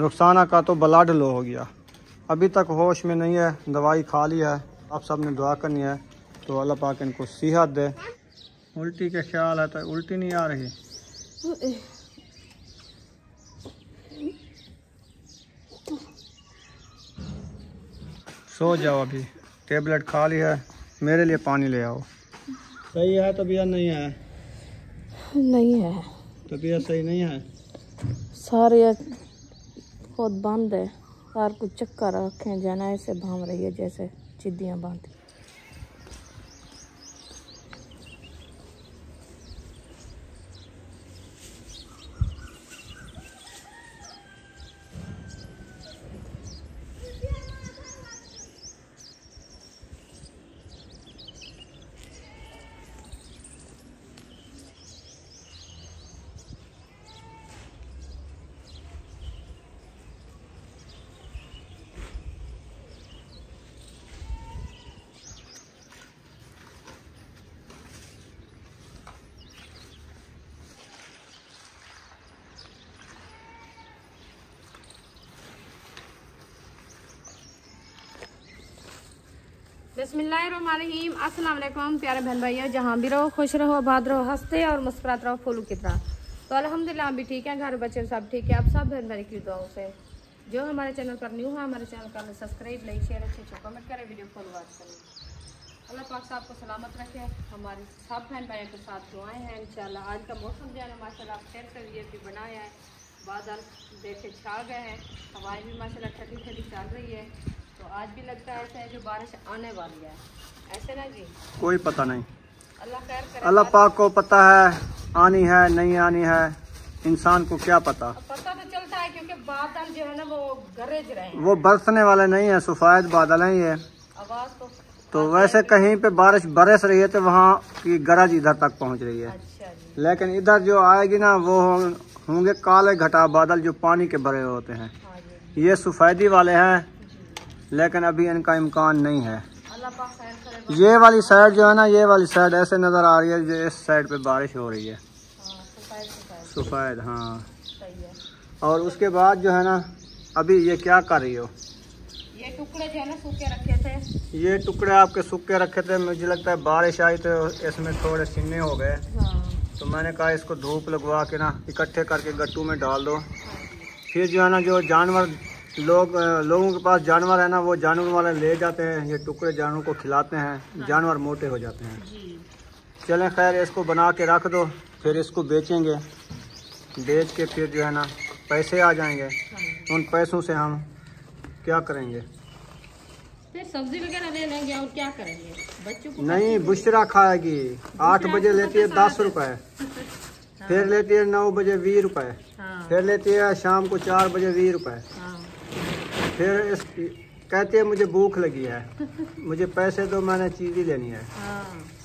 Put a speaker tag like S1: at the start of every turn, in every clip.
S1: रुखसाना का तो ब्लड लो हो गया, अभी तक होश में नहीं है, दवाई खा ली है। आप सब ने दुआ करनी है तो अल्लाह पाक इनको सेहत दे। उल्टी के ख्याल है तो उल्टी नहीं आ रही। सो जाओ, अभी टेबलेट खा ली है। मेरे लिए पानी ले आओ। सही है तबीयत? नहीं है,
S2: नहीं है
S1: तबीयत सही नहीं है।
S2: सारे बहुत बंद है, सार कुछ चक्कर रखें जाना ऐसे भाम रही है जैसे चिद्दियाँ बांधी। बिस्मिल्लाहिर्रहमानिर्रहीम। अस्सलाम वालेकुम प्यारे बहन भाइयों, जहाँ भी रहो खुश रहो, आबाद रहो, हंसते और मुस्कुराते रहो फूलों की तरह। तो अल्हम्दुलिल्लाह हम भी ठीक हैं, घर बच्चे सब ठीक है। आप सब बहन भाई की दुआओं से जो हमारे चैनल पर न्यू है, हमारे चैनल का सब्सक्राइब, लाइक, शेयर, अच्छे कमेंट करें, वीडियो को वॉच करें। अल्लाह पाक साहब को सलामत रखे। हमारे सब बहन भाइयों के साथ दुआएं हैं इंशाल्लाह। आज का मौसम जो है माशाल्लाह खैर का ये भी बनाया है, बादल देखे छा गए हैं, हवाएं भी माशाल्लाह ठंडी ठंडी चल रही है। तो आज भी लगता है ऐसा है जो बारिश आने वाली है, ऐसे ना जी? कोई पता नहीं, अल्लाह खैर करे।
S1: अल्लाह पाक को पता है आनी है नहीं आनी है, इंसान को क्या पता।
S2: पता तो चलता है क्योंकि बादल जो है ना वो गरज रहे हैं।
S1: वो बरसने वाले नहीं है, सफेद बादल है ये।
S2: आवाज
S1: तो वैसे कहीं पे बारिश बरस रही है तो वहाँ की गरज इधर तक पहुँच रही है।
S2: अच्छा जी।
S1: लेकिन इधर जो आएगी ना वो होंगे काले घटा बादल जो पानी के भरे होते हैं।
S2: हाँ जी।
S1: ये सफेदी वाले हैं, लेकिन अभी इनका इम्कान नहीं है।
S2: अल्लाह पाक खैर करे।
S1: ये वाली साइड जो है ना, ये वाली साइड ऐसे नजर आ रही है जो इस साइड पे बारिश हो रही है। सफेद, हाँ
S2: सही है।
S1: और उसके बाद जो है ना, अभी ये क्या कर रही हो?
S2: ये टुकड़े जो है ना सूखे रखे थे।
S1: ये टुकड़े आपके सूखे रखे थे, मुझे लगता है बारिश आई तो इसमें थोड़े सिन्ने हो गए।
S2: हाँ।
S1: तो मैंने कहा इसको धूप लगवा के ना इकट्ठे करके गट्टू में डाल दो। फिर जो है ना जो जानवर लोगों के पास जानवर है ना, वो जानवर वाले ले जाते हैं, ये टुकड़े जानवर को खिलाते हैं, जानवर मोटे हो जाते हैं। चलें खैर, इसको बना के रख दो, फिर इसको बेचेंगे, बेच के फिर जो है ना पैसे आ जाएंगे। उन पैसों से हम क्या करेंगे?
S2: फिर सब्जी वगैरह ले लेंगे और क्या करेंगे बच्चों को? नहीं,
S1: बुशरा खाएगी। 8 बजे लेती है 10 रुपए, फिर लेती है 9 बजे 20 रुपए, फिर लेती है शाम को 4 बजे 20 रुपए। फिर कहती है मुझे भूख लगी है, मुझे पैसे दो, मैंने चीज़ ही लेनी है।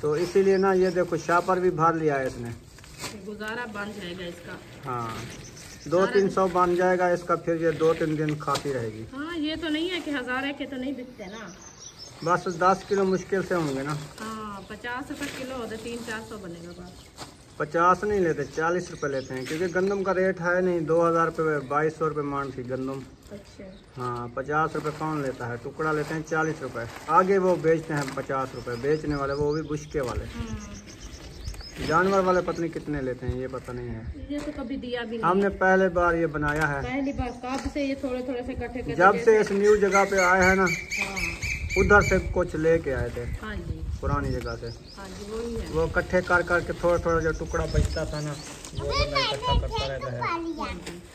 S1: तो इसीलिए ना ये देखो शापर भी भर लिया है इसने।
S2: गुजारा बन जाएगा इसका।
S1: हाँ, 200-300 बन जाएगा इसका, फिर ये 2-3 दिन खाती रहेगी।
S2: हाँ, ये तो नहीं है कि 1000 के तो नहीं बिकते ना,
S1: बस 10 किलो मुश्किल से होंगे ना।
S2: हाँ, 50 रुपये किलो होते, 300-400 बनेगा बस।
S1: 50 नहीं लेते, 40 रुपए लेते हैं, क्योंकि गंदम का रेट है नहीं। 2000 रुपये 2200 रुपये मान थी गंदम।
S2: अच्छा।
S1: हाँ, 50 रुपये कौन लेता है, टुकड़ा लेते हैं 40 रुपये। आगे वो बेचते हैं 50 रुपये, बेचने वाले वो भी बुशके वाले। जानवर वाले पत्नी कितने लेते हैं ये पता नहीं है,
S2: ये तो कभी दिया भी नहीं।
S1: हमने पहले बार ये बनाया है,
S2: पहली बार। कब से ये थोड़े थोड़े से इकट्ठे
S1: जब से इस न्यू जगह पे आए हैं ना।
S2: हाँ।
S1: उधर से कुछ लेके आए थे।
S2: हाँ जी।
S1: पुरानी जगह से।
S2: हाँ जी, वही है। वो
S1: इकट्ठे कर करके थोड़ा थोड़ा जो टुकड़ा बचता था ना, वो इकट्ठा करता रहता है।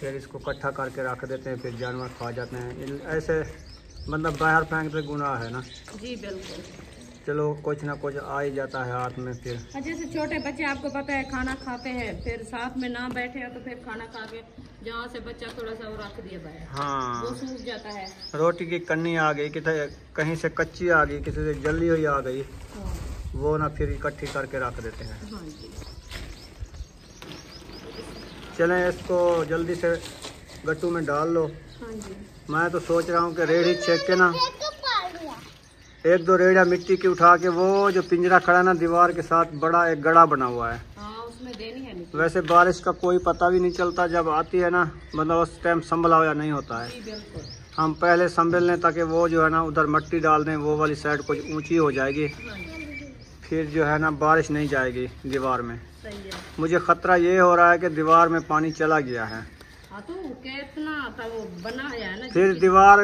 S1: फिर इसको इकट्ठा करके रख देते हैं, फिर जानवर खा जाते हैं। ऐसे मतलब बाहर फेंकते गुनाह है ना।
S2: जी बिल्कुल।
S1: चलो कुछ ना कुछ आ ही जाता है हाथ में। फिर
S2: जैसे छोटे बच्चे आपको पता है खाना खाते हैं, फिर साथ में ना बैठे हैं तो फिर खाना खा के जहाँ से बच्चा थोड़ा सा वो रख दिया बाहर,
S1: हाँ,
S2: वो सूख जाता है।
S1: रोटी की कन्नी आ गई, कहीं से कच्ची आ गई, किसी से जली हुई आ गई।
S2: हाँ।
S1: वो ना फिर इकट्ठी करके रख देते हैं।
S2: हाँ जी।
S1: चलें इसको जल्दी से गट्टू में डाल लो।
S2: हाँ जी।
S1: मैं तो सोच रहा हूँ कि रेड़ी छेक के ना 1-2 रेड़िया मिट्टी की उठा के, वो जो पिंजरा खड़ा है ना दीवार के साथ, बड़ा एक गड़ा बना हुआ है,
S2: हाँ, उसमें देनी है मिट्टी।
S1: वैसे बारिश का कोई पता भी नहीं चलता, जब आती है ना मतलब उस टाइम संभला हुआ नहीं होता है।
S2: जी बिल्कुल।
S1: हम पहले संभल लें ताकि वो जो है ना उधर मिट्टी डाल दें, वो वाली साइड कुछ ऊंची हो जाएगी, फिर जो है ना बारिश नहीं जाएगी दीवार में।
S2: सही है।
S1: मुझे खतरा ये हो रहा है कि दीवार में पानी चला गया है।
S2: हाँ तो कितना था वो बनाया है ना।
S1: फिर दीवार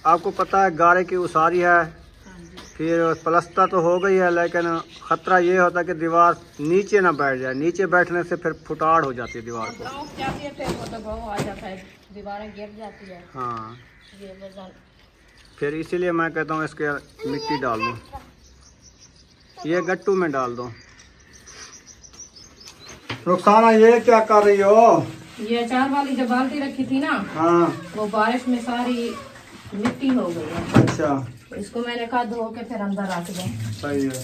S1: आपको पता है गारे की उसारी है,
S2: हाँ जी।
S1: फिर प्लास्टर तो हो गई है, लेकिन खतरा ये होता है कि दीवार नीचे ना बैठ जाए। नीचे बैठने से फिर फुटाड़ हो जाती है दीवार को।
S2: आ जाता है, दीवारें गिर जाती है।
S1: हाँ,
S2: ये वजन।
S1: फिर इसीलिए मैं कहता हूँ इसके मिट्टी डाल दो, ये गट्टू में डाल दो। रुखसाना ये क्या कर रही हो?
S2: ये अचार वाली जब बाल्टी रखी थी ना,
S1: हाँ,
S2: वो बारिश में सारी मिट्टी हो गई है।
S1: अच्छा,
S2: इसको मैंने कहा धो के फिर अंदर रख दे।
S1: सही है।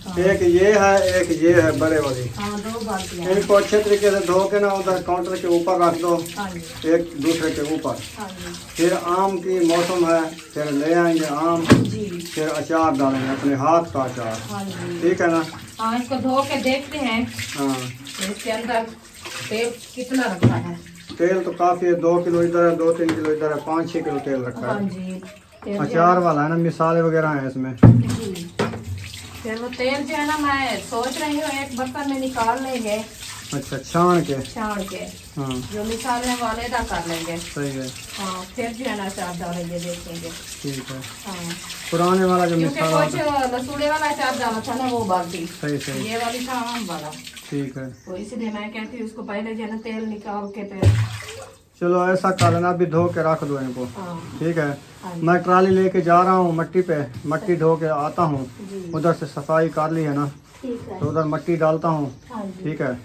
S2: हाँ।
S1: एक ये है, एक ये है बड़े वाली।
S2: हाँ, 2 बाल्टियाँ।
S1: इनको अच्छे तरीके से धो के ना उधर काउंटर के ऊपर रख दो,
S2: हाँ जी।
S1: एक दूसरे के ऊपर।
S2: हाँ जी।
S1: फिर आम की मौसम है, फिर ले आएंगे आम,
S2: जी।
S1: फिर अचार डालेंगे, अपने हाथ का अचार।
S2: हाँ जी।
S1: ठीक है ना?
S2: हाँ, इसको धो के देखते हैं
S1: हाँ,
S2: इसके अंदर तेल कितना रखा है।
S1: तेल तो काफी है, 2 किलो इधर है, 2-3 किलो इधर है, 5-6 किलो तेल रखा
S2: हाँ
S1: है।
S2: जी। तेल
S1: अचार वाला है ना, मिसाले वगैरह हैं इसमें।
S2: जी। फिर वो तेल जो है ना, मैं सोच रही हूँ एक बर्तन में निकाल लेंगे।
S1: अच्छा, छान के।
S2: छान के।
S1: हाँ,
S2: जो निकालने वाले का कर लेंगे।
S1: सही है।
S2: हाँ, फिर जो है ना अचार डालेंगे, देखेंगे।
S1: ठीक है।
S2: हाँ,
S1: पुराने वाला जो
S2: क्योंकि
S1: मिसाला
S2: कुछ लसूड़े वाला अचार डाला था ना वो बाल्टी,
S1: सही सही,
S2: ये वाली था आम वाला,
S1: ठीक है।
S2: तो इसलिए मैं कहती हूँ उसको पहले जो है ना तेल निकाल के फिर।
S1: चलो ऐसा कर लेना, अभी धो के रख दो इनको।
S2: हाँ।
S1: ठीक है।
S2: हाँ।
S1: मैं ट्राली लेके जा रहा हूँ मट्टी पे, मट्टी धो के आता हूँ।
S2: जी।
S1: उधर से सफाई कर ली है ना,
S2: ठीक है।
S1: तो उधर मट्टी डालता हूँ।
S2: हाँ जी।
S1: ठीक है,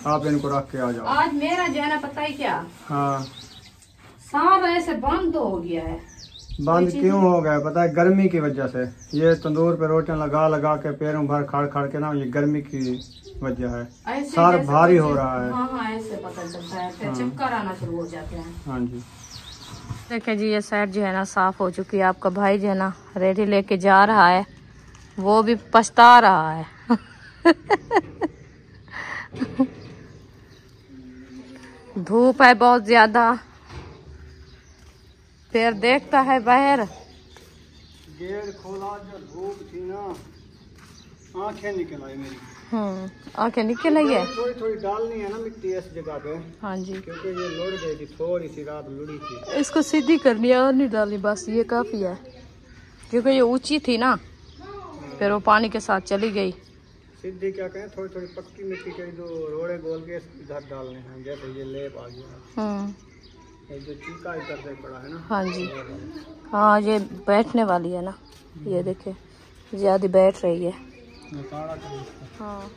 S1: आप इनको रख के आ जाओ।
S2: आज मेरा जो है ना पता ही क्या,
S1: हाँ,
S2: सारा ऐसे बंद हो गया है।
S1: बंद क्यों हो गया पता है? गर्मी की वजह से। ये तंदूर पे रोटियां लगा लगा के पैरों भर खड़ खड़ के ना, ये गर्मी की वजह है,
S2: ऐसे
S1: सार
S2: जैसे
S1: भारी
S2: कुछ-
S1: हो रहा है।
S2: हाँ हाँ, ऐसे पता चलता है, फिर चक्कर आना शुरू हो जाते हैं।
S1: हाँ जी।
S2: देखिए जी, ये साइड जो है ना साफ हो चुकी है। आपका भाई जो है ना रेडी लेके जा रहा है, वो भी पछता रहा है। धूप है बहुत ज्यादा, फिर देखता है बाहर।
S1: गेट खोला, जो धूप थी ना, आंखें निकल आई मेरी।
S2: आंखें निकल आई है।
S1: थोड़ी थोड़ी डालनी है ना मिट्टी इस जगह पे,
S2: हाँ जी,
S1: क्योंकि ये लुढ़ गई थी, थोड़ी सी रात लुढ़ी थी।
S2: इसको सीधी करनी है और नहीं डालनी, बस ये काफी है, क्योंकि ये ऊंची थी ना, फिर वो पानी के साथ चली गई।
S1: सीधी क्या कहें, थोड़ी थोड़ी पक्की मिट्टी के जो रोड़े गोल के इधर डालने हैं, जैसे ये लेप आ गया। ये जो चीका इधर से पड़ा है ना।
S2: हाँ जी। हाँ, ये बैठने वाली है ना, ये देखे ज्यादा बैठ रही है।
S1: हाँ,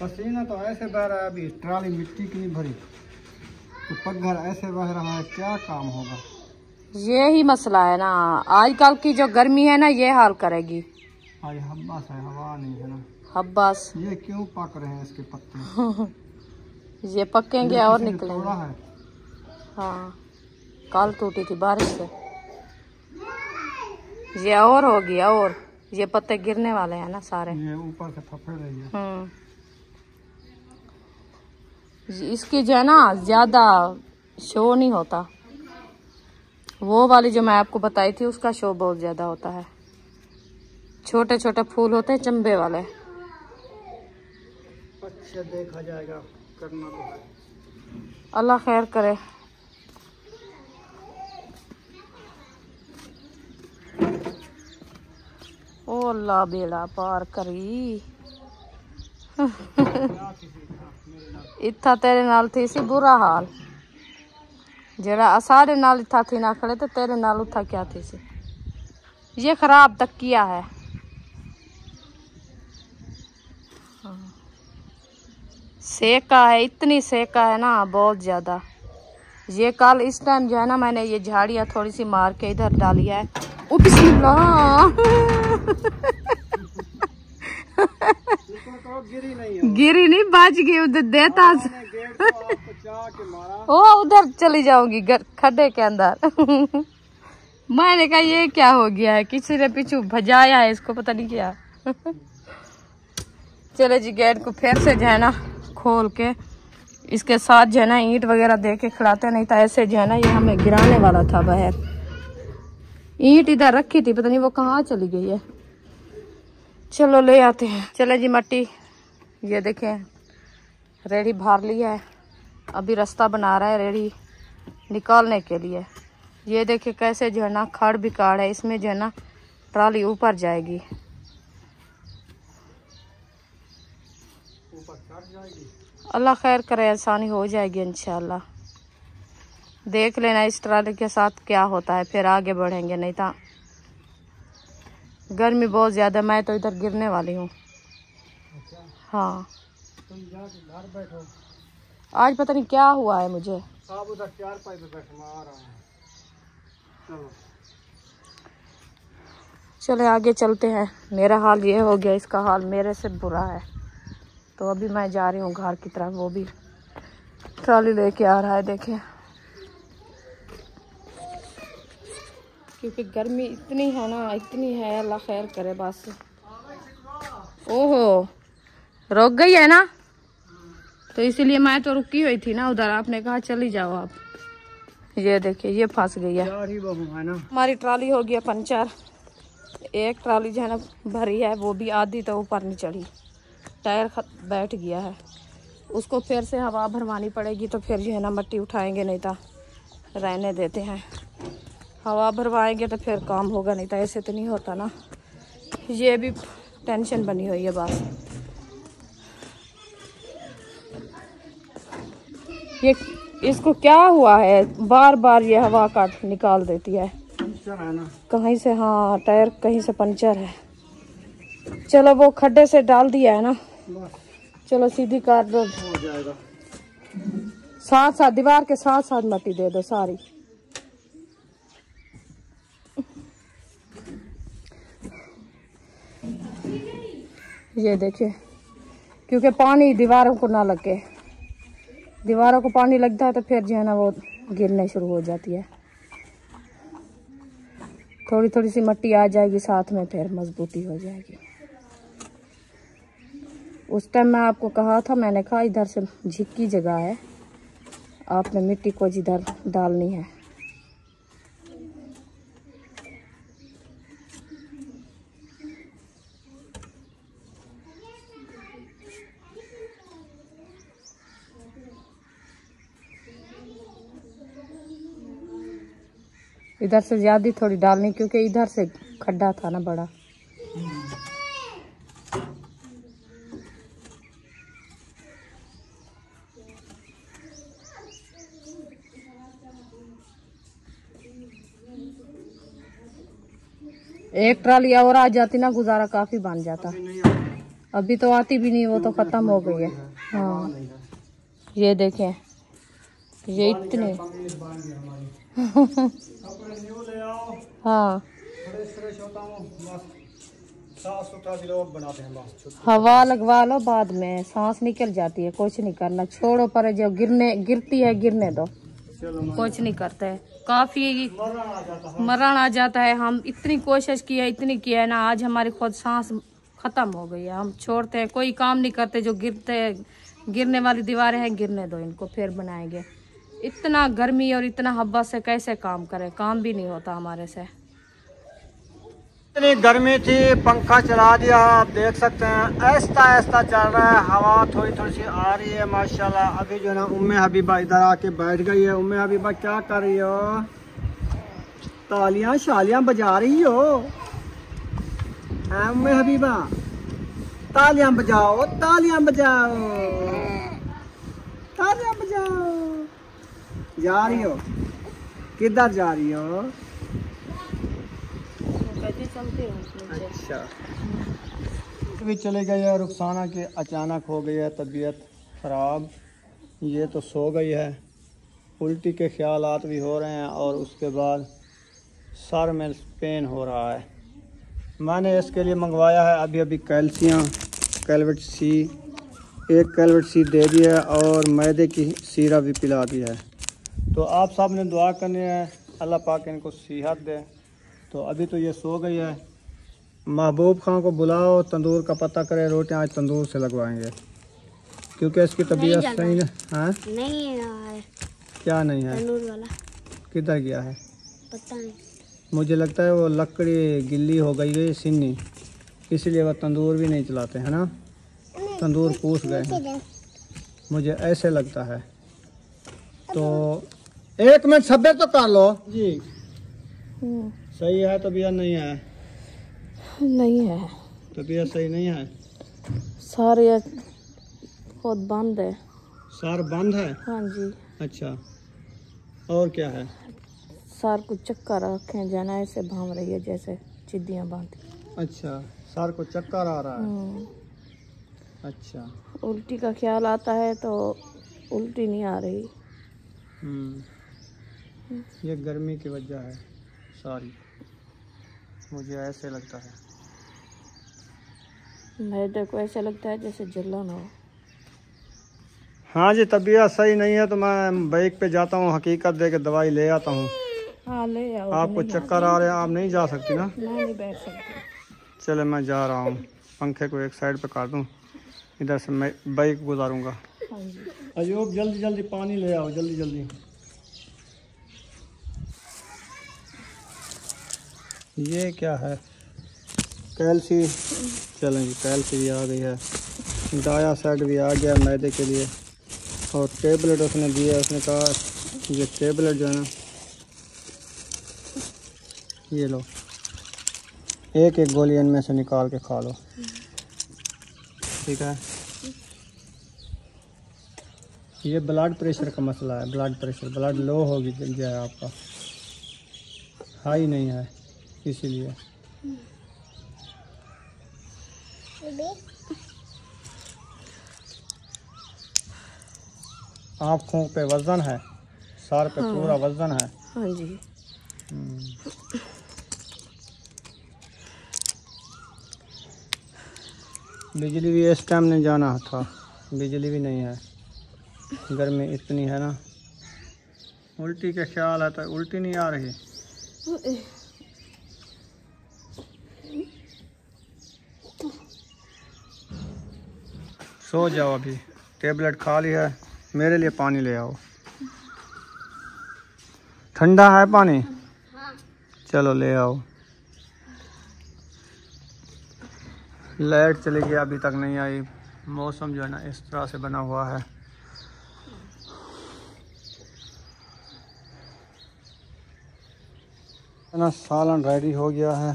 S1: पसीना तो ऐसे बह रहा है, अभी ट्राली मिट्टी की नहीं भरी तो पगघर ऐसे बह रहा है, क्या काम होगा?
S2: यही मसला है ना, आजकल की जो गर्मी है ना, ये हाल करेगी।
S1: आज हब्बास है, हवा नहीं है ना।
S2: हब्बास।
S1: ये क्यों पक रहे हैं इसके पत्ते?
S2: ये पकेंगे और
S1: तोड़ा
S2: निकलेंगे।
S1: है।
S2: हाँ, कल टूटी थी बारिश से, ये और होगी, और ये पत्ते गिरने वाले हैं ना सारे।
S1: ये ऊपर से फफड़ रही है।
S2: इसकी जो है ना ज्यादा शो नहीं होता, वो वाली जो मैं आपको बताई थी उसका शो बहुत ज्यादा होता है। छोटे छोटे फूल होते हैं चंबे वाले।
S1: अच्छा, देखा जाएगा, करना तो है।
S2: अल्लाह खैर करे। ओ अल्लाह, बेड़ा पार करी। इत्था तेरे नाल थी सी बुरा हाल, जरा सारे नाल इत्था थी ना खड़े, तो तेरे नाल उठा क्या थी सी। ये खराब तकिया है। सेका है, इतनी सेका है ना, बहुत ज्यादा। ये कल इस टाइम जो है ना, मैंने ये झाड़ियाँ थोड़ी सी मार के इधर डाली है। ओ बिस्मिल्लाह। गिरी नहीं, बच गई उधर देता। ओ उधर चली जाऊंगी खड्डे के अंदर। मैंने कहा ये क्या हो गया है, किसी ने पीछू भजाया है इसको, पता नहीं क्या। चले जी, गेट को फिर से जो है ना खोल के इसके साथ जो है ना ईंट वगैरह दे के खिलाते, नहीं तो ऐसे जो है ना ये हमें गिराने वाला था बाहर। ईंट इधर रखी थी, पता नहीं वो कहाँ चली गई है। चलो ले आते हैं। चले जी मट्टी, ये देखें रेडी भर लिया है, अभी रास्ता बना रहा है रेडी निकालने के लिए। ये देखे कैसे जो है ना खड़ बिकाड़ है, इसमें जो है ना ट्राली ऊपर जाएगी। अल्लाह खैर करे, आसानी हो जाएगी इंशाल्लाह। देख लेना इस ट्राली के साथ क्या होता है, फिर आगे बढ़ेंगे। नहीं तो गर्मी बहुत ज़्यादा, मैं तो इधर गिरने वाली हूँ। हाँ
S1: तुम जाके घर बैठो,
S2: आज पता नहीं क्या हुआ है मुझे।
S1: आप उधर 4 पाई पे बैठ, मैं आ रहा हूँ। चलो
S2: चले आगे चलते हैं। मेरा हाल ये हो गया, इसका हाल मेरे से बुरा है। तो अभी मैं जा रही हूँ घर की तरफ, वो भी ट्रॉली लेके आ रहा है। देखें क्योंकि गर्मी इतनी है ना, इतनी है, अल्लाह खैर करे बस। ओहो रुक गई है ना, तो इसीलिए मैं तो रुकी हुई थी ना उधर, आपने कहा चली जाओ आप। ये देखिए ये फंस गई है हमारी ट्रॉली, हो गया पंचर। एक ट्रॉली जो है ना भरी है, वो भी आधी तो ऊपर नहीं चढ़ी, टायर बैठ गया है। उसको फिर से हवा भरवानी पड़ेगी, तो फिर जो है ना मट्टी उठाएंगे, नहीं तो रहने देते हैं। हवा भरवाएंगे तो फिर काम होगा, नहीं तो ऐसे तो नहीं होता ना। ये भी टेंशन बनी हुई है बस। ये इसको क्या हुआ है, बार बार ये हवा काट निकाल देती है।
S1: पंचर है ना
S2: कहीं से, हाँ टायर कहीं से पंचर है। चलो वो खड्डे से डाल दिया है ना, चलो सीधी कर दो,
S1: हो जाएगा।
S2: साथ साथ दीवार के साथ साथ मट्टी दे दो सारी। ये देखिए, क्योंकि पानी दीवारों को ना लगे, दीवारों को पानी लगता है तो फिर जो है ना वो गिरने शुरू हो जाती है। थोड़ी थोड़ी सी मट्टी आ जाएगी साथ में, फिर मजबूती हो जाएगी। उस टाइम मैं आपको कहा था, मैंने कहा इधर से झिक्की जगह है, आपने मिट्टी को जिधर डालनी है। इधर से ज्यादा थोड़ी डालनी, क्योंकि इधर से खड्डा था ना बड़ा। एक ट्राली और आ जाती ना, गुजारा काफी बन जाता। अभी तो आती भी नहीं, वो तो खत्म हो गई है। हाँ ये देखें, ये इतने हाँ हवा लगवा लो, बाद में सांस निकल जाती है, कुछ नहीं करना, छोड़ो। पर जो गिरती है गिरने दो, कुछ नहीं करते। काफी मरण आ जाता है। हम इतनी कोशिश की है, इतनी की है ना, आज हमारी खुद सांस खत्म हो गई है। हम छोड़ते हैं, कोई काम नहीं करते। जो गिरने वाली दीवारें हैं, गिरने दो, इनको फिर बनाएंगे। इतना गर्मी और इतना हवा से कैसे काम करें, काम भी नहीं होता हमारे से।
S1: इतनी गर्मी थी, पंखा चला दिया, आप देख सकते हैं ऐसा ऐसा चल रहा है। हवा थोड़ी थोड़ी सी आ रही है माशाल्लाह। अभी जो है ना उम्मे हबीबा इधर आके बैठ गई है। उम्मे हबीबा क्या कर रही हो? तालियां शालियां बजा रही हो? हैं उम्मे हबीबा? तालियां बजाओ, तालियां बजाओ, तालियां बजाओ। जा रही हो? किधर जा रही हो? अच्छा, भी चले गए हैं। रुखसाना की अचानक हो गई है तबीयत ख़राब। ये तो सो गई है, उल्टी के ख्यालात भी हो रहे हैं और उसके बाद सर में पेन हो रहा है। मैंने इसके लिए मंगवाया है अभी अभी कैल्शियम कैल्वेट सी, एक कैल्वेट सी दे दी है और मैदे की सीरा भी पिला दी है। तो आप सब ने दुआ करनी है, अल्लाह पाक इनको सेहत दे। तो अभी तो ये सो गई है। महबूब खां को बुलाओ, तंदूर का पता करे, रोटियां आज तंदूर से लगवाएंगे। क्योंकि इसकी तबीयत सही है। हाँ
S3: नहीं है।
S1: क्या नहीं है?
S3: तंदूर वाला
S1: किधर गया है?
S3: पता नहीं।
S1: मुझे लगता है वो लकड़ी गिल्ली हो गई है सिन्नी, इसलिए वह तंदूर भी नहीं चलाते है ना, तंदूर पूछ गए हैं, मुझे ऐसे लगता है। तो 1 मिनट सब्र तो कर लो जी। सही है तबीयत? नहीं है?
S2: नहीं है,
S1: तबीयत सही नहीं है।
S2: सारे बहुत बंद है।
S1: सार बंद है?
S2: हाँ जी।
S1: अच्छा, और क्या है?
S2: सार को चक्कर रखें जाना ऐसे भाम रही है जैसे चिद्दियाँ बांधी।
S1: अच्छा, सार को चक्कर आ रहा है। अच्छा,
S2: उल्टी का ख्याल आता है तो उल्टी नहीं आ रही।
S1: ये गर्मी की वजह है सारी, मुझे ऐसे लगता है।
S2: मेरे को ऐसा लगता है जैसे जलन हो।
S1: हाँ जी, तबीयत सही नहीं है तो मैं बाइक पे जाता हूँ, हकीकत दे के दवाई ले आता हूँ।
S2: हाँ ले आओ।
S1: आपको चक्कर आ रहे हैं, आप नहीं जा सकती ना?
S2: मैं नहीं बैठ सकती।
S1: चले मैं जा रहा हूँ, पंखे को एक साइड पे काट दूँ, इधर से मैं बाइक गुजारूंगा।
S2: हाँ जी।
S1: अयूब जल्दी जल्दी पानी ले आओ, जल्दी जल्दी। ये क्या है? कैल्सी। चलें जी, कैल्सी भी आ गई है, डाया सेट भी आ गया मैदे के लिए, और टेबलेट उसने दिया, उसने कहा ये टेबलेट जो है ना, ये लो, एक एक गोली इनमें से निकाल के खा लो, ठीक है? ये ब्लड प्रेशर का मसला है, ब्लड प्रेशर, ब्लड लो हो गया है आपका, हाई नहीं है, इसीलिए। आँखों पे वजन है, सर पे पूरा वजन है।
S2: हाँ जी।
S1: बिजली भी इस टाइम नहीं जाना था, बिजली भी नहीं है, गर्मी इतनी है ना। उल्टी का ख्याल आता है, उल्टी नहीं आ रही। सो जाओ, अभी टेबलेट खा लिया है। मेरे लिए पानी ले आओ, ठंडा है पानी? चलो ले आओ। लाइट चली गई, अभी तक नहीं आई। मौसम जो है ना इस तरह से बना हुआ है। ना सालन रेडी हो गया है,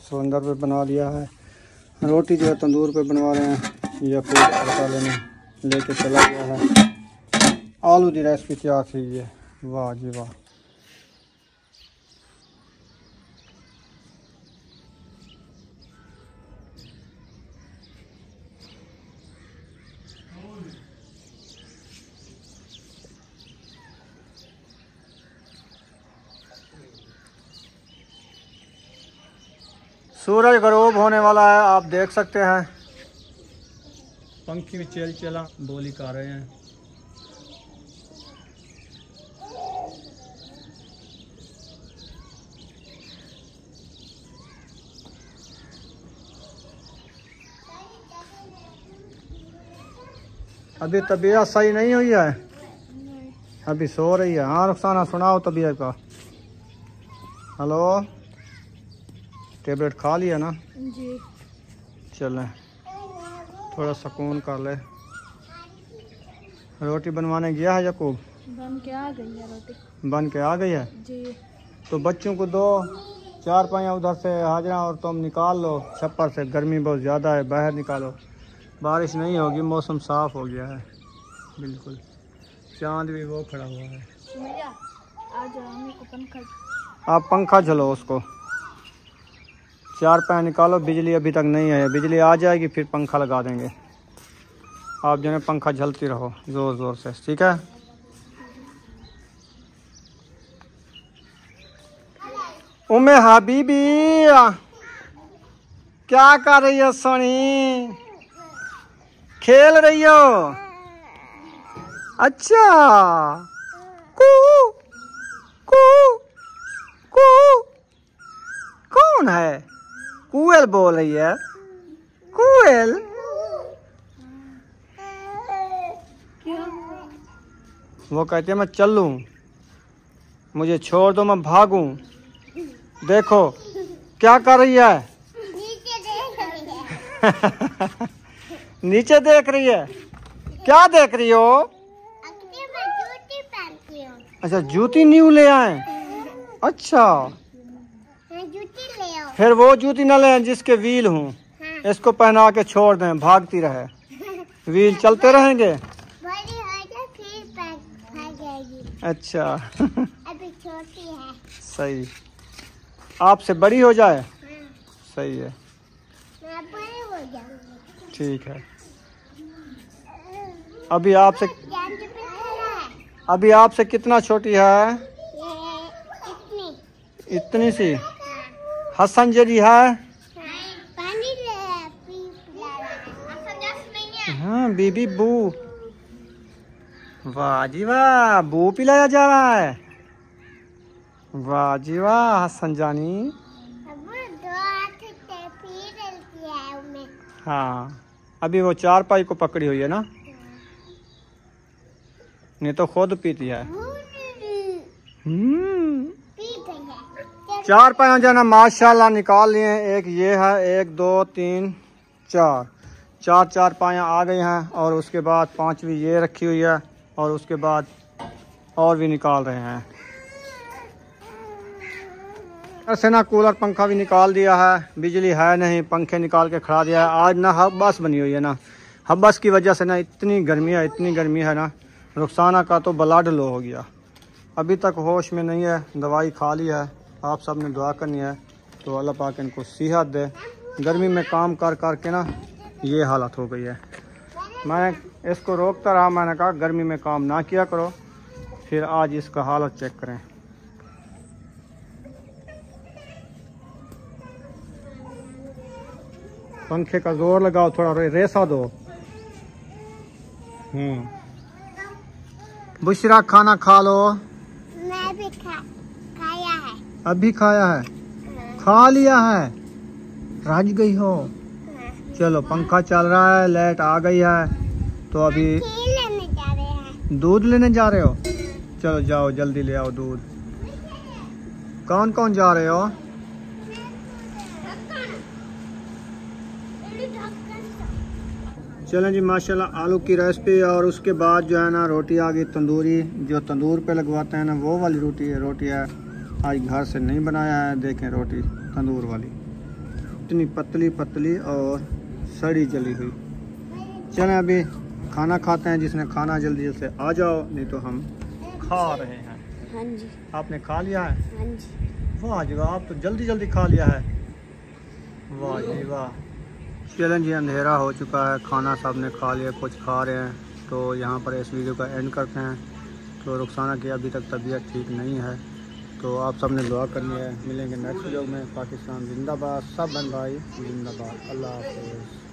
S1: सोंदर पे बना लिया है। रोटी जो है तंदूर पे बनवा रहे हैं, या फिर तड़का लेके चला गया है। आलू की रेसिपी तैयार थी है, वाह जी वाह। सूरज गरूब होने वाला है, आप देख सकते हैं। पंखी भी चल चला बोली कर रहे हैं। अभी तबीयत सही नहीं हुई है, अभी सो रही है। हाँ रुखसाना, सुनाओ तबीयत का। हेलो, टेबलेट खा लिया ना
S2: जी?
S1: चलें थोड़ा सुकून कर ले। रोटी बनवाने गया है यकूब?
S2: बन के आ गई है रोटी।
S1: बन के आ गई है
S2: जी।
S1: तो बच्चों को दो, 4 पाया उधर से हाजरा, और तुम निकाल लो छप्पर से। गर्मी बहुत ज़्यादा है, बाहर निकालो, बारिश नहीं होगी, मौसम साफ़ हो गया है बिल्कुल। चांद भी वो खड़ा हुआ है। आप पंखा झलो उसको, 4 पाया निकालो। बिजली अभी तक नहीं है, बिजली आ जाएगी फिर पंखा लगा देंगे। आप जो है पंखा झलती रहो ज़ोर ज़ोर से, ठीक है? उम्मे हबीबी क्या कर रही हो सोनी? खेल रही हो? अच्छा, कू कू कू। कौन है? कोयल बोल रही है, कोयल। वो कहती है मैं चल लूँ, मुझे छोड़ दो, मैं भागूं। देखो क्या कर रही है।
S3: नीचे देख रही है।
S1: नीचे देख रही है। क्या देख रही हो?
S3: अगली मैं जूती पहनती हूँ।
S1: अच्छा जूती न्यू ले आए। अच्छा
S3: मैं जूती ले आओ।
S1: फिर वो जूती न ले जिसके व्हील हूँ।
S3: हाँ।
S1: इसको पहना के छोड़ दें, भागती रहे, व्हील चलते रहेंगे।
S3: बड़ी हो जाए फिर भाग जाएगी।
S1: अच्छा
S3: अभी छोटी है।
S1: सही, आपसे बड़ी हो जाए।
S3: हाँ।
S1: सही है,
S3: मैं बड़ी हो जाऊंगी।
S1: ठीक है। अभी आपसे
S3: जान पे खड़ा है।
S1: अभी आपसे कितना छोटी है?
S3: ये इतनी।
S1: इतनी सी।
S3: हाँ।
S1: हसन जरी है।
S3: पानी ले पी पिला रहा है। अब जस नहीं है।
S1: हाँ बीबी बू। वाह जी वाह, बू पिलाया जा रहा है। वाह जी वाह हसन जानी।
S3: अब दो हाथ से पी रही है उन्हें।
S1: हाँ अभी वो चारपाई को पकड़ी हुई है ना, नहीं तो खुद पीती है।
S3: पी गई है।
S1: चार पाया जो है ना माशाल्लाह निकाल लिए हैं। एक ये है, एक दो तीन चार, चार पाया आ गए हैं। और उसके बाद पांचवी ये रखी हुई है, और उसके बाद और भी निकाल रहे हैं। ऐसे ना कूलर पंखा भी निकाल दिया है, बिजली है नहीं, पंखे निकाल के खड़ा दिया है। आज ना हब्बस बनी हुई है ना, हब्बस की वजह से ना इतनी गर्मी है ना, रुखसाना का तो ब्लड लो हो गया। अभी तक होश में नहीं है, दवाई खा ली है। आप सब ने दुआ करनी है तो अल्लाह पाक इनको सेहत दे। गर्मी में काम कर कर के ना ये हालत हो गई है। मैं इसको रोकता रहा, मैंने कहा गर्मी में काम ना किया करो। फिर आज इसका हालत चेक करें। पंखे का जोर लगाओ, थोड़ा रेसा दो। बुशरा खाना खा लो।
S3: मैं भी खाया है।
S1: अभी खाया है? खा लिया है? रज गई हो? चलो पंखा चल रहा है, लाइट आ गई है तो अभी
S3: लेने जा रहे हैं।
S1: दूध लेने जा रहे हो? चलो जाओ जल्दी ले आओ दूध। कौन कौन जा रहे हो? चलें जी माशाल्लाह आलू की रेसिपी। और उसके बाद जो है ना रोटी आ गई तंदूरी, जो तंदूर पे लगवाते हैं ना वो वाली रोटी है। आज घर से नहीं बनाया है। देखें रोटी तंदूर वाली, इतनी पतली पतली और सड़ी जली हुई। चलें अभी खाना खाते हैं। जिसने खाना जल्दी से आ जाओ, नहीं तो हम खा रहे हैं।
S3: हाँ जी।
S1: आपने खा लिया है?
S3: हाँ जी।
S1: वाह जी वाह, आप तो जल्दी जल्दी खा लिया है। वाह जी वाह। चलें जी अंधेरा हो चुका है, खाना सब ने खा लिया, कुछ खा रहे हैं। तो यहाँ पर इस वीडियो का एंड करते हैं। तो रुखसाना की अभी तक तबीयत ठीक नहीं है, तो आप सब ने दुआ करनी है। मिलेंगे नेक्स्ट वीडियो में। पाकिस्तान जिंदाबाद, सब बहन भाई जिंदाबाद। अल्लाह हाफ़िज़।